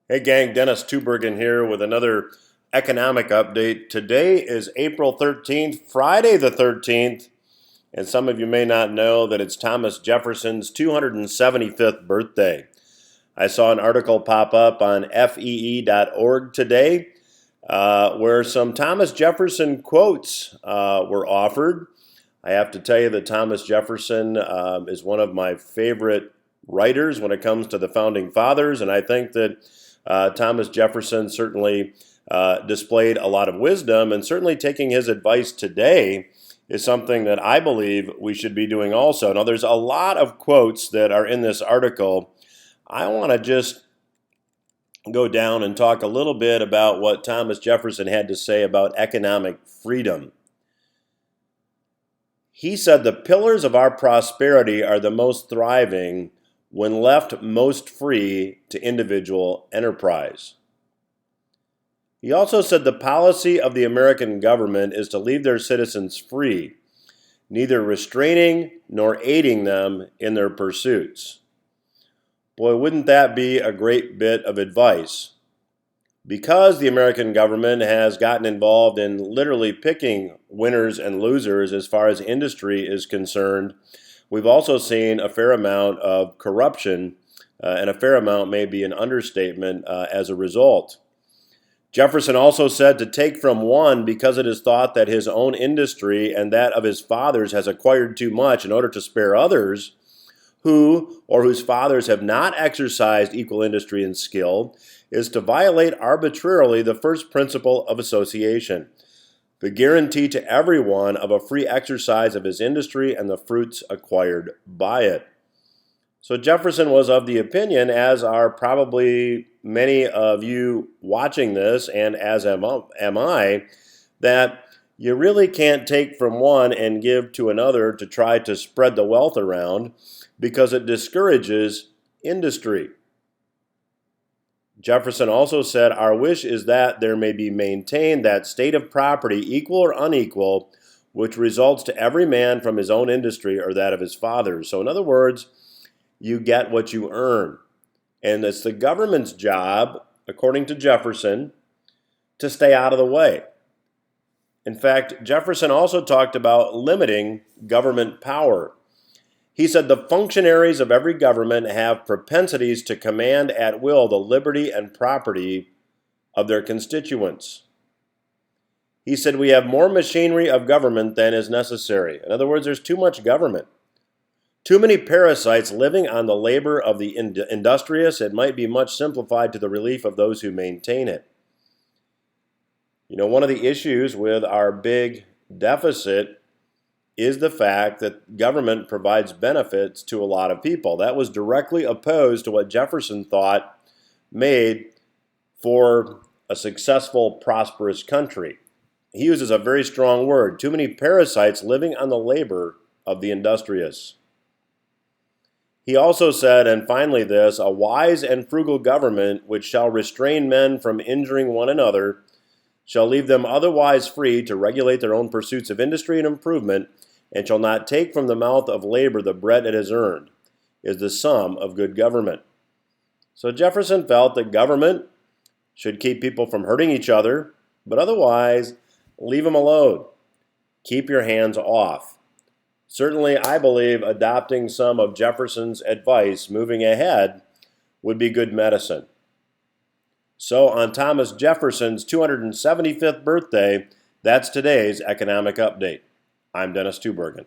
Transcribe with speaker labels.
Speaker 1: Hey gang, Dennis Tubbergen here with another economic update. Today is April 13th, Friday the 13th, and some of you may not know that it's Thomas Jefferson's 275th birthday. I saw an article pop up on fee.org today where some Thomas Jefferson quotes were offered. I have to tell you that Thomas Jefferson is one of my favorite writers when it comes to the founding fathers, and I think that Thomas Jefferson certainly displayed a lot of wisdom, and certainly taking his advice today is something that I believe we should be doing also. Now, there's a lot of quotes that are in this article. I want to just go down and talk a little bit about what Thomas Jefferson had to say about economic freedom. He said, "The pillars of our prosperity are the most thriving when left most free to individual enterprise." He also said the policy of the American government is to leave their citizens free, neither restraining nor aiding them in their pursuits. Boy, wouldn't that be a great bit of advice? Because the American government has gotten involved in literally picking winners and losers as far as industry is concerned, we've also seen a fair amount of corruption, and a fair amount may be an understatement as a result. Jefferson also said to take from one because it is thought that his own industry and that of his fathers has acquired too much in order to spare others who or whose fathers have not exercised equal industry and skill is to violate arbitrarily the first principle of association, the guarantee to everyone of a free exercise of his industry and the fruits acquired by it. So Jefferson was of the opinion, as are probably many of you watching this, and as am I, that you really can't take from one and give to another to try to spread the wealth around, because it discourages industry. Jefferson also said, "Our wish is that there may be maintained that state of property, equal or unequal, which results to every man from his own industry or that of his fathers." So in other words, you get what you earn. And it's the government's job, according to Jefferson, to stay out of the way. In fact, Jefferson also talked about limiting government power. He said the functionaries of every government have propensities to command at will the liberty and property of their constituents. He said we have more machinery of government than is necessary. In other words, there's too much government. Too many parasites living on the labor of the industrious. It might be much simplified to the relief of those who maintain it. You know, one of the issues with our big deficit is the fact that government provides benefits to a lot of people. That was directly opposed to what Jefferson thought made for a successful, prosperous country. He uses a very strong word: too many parasites living on the labor of the industrious. He also said, and finally this, "A wise and frugal government which shall restrain men from injuring one another shall leave them otherwise free to regulate their own pursuits of industry and improvement, and shall not take from the mouth of labor the bread it has earned, is the sum of good government." So Jefferson felt that government should keep people from hurting each other, but otherwise leave them alone. Keep your hands off. Certainly, I believe adopting some of Jefferson's advice moving ahead would be good medicine. So on Thomas Jefferson's 275th birthday, that's today's economic update. I'm Dennis Tubbergen.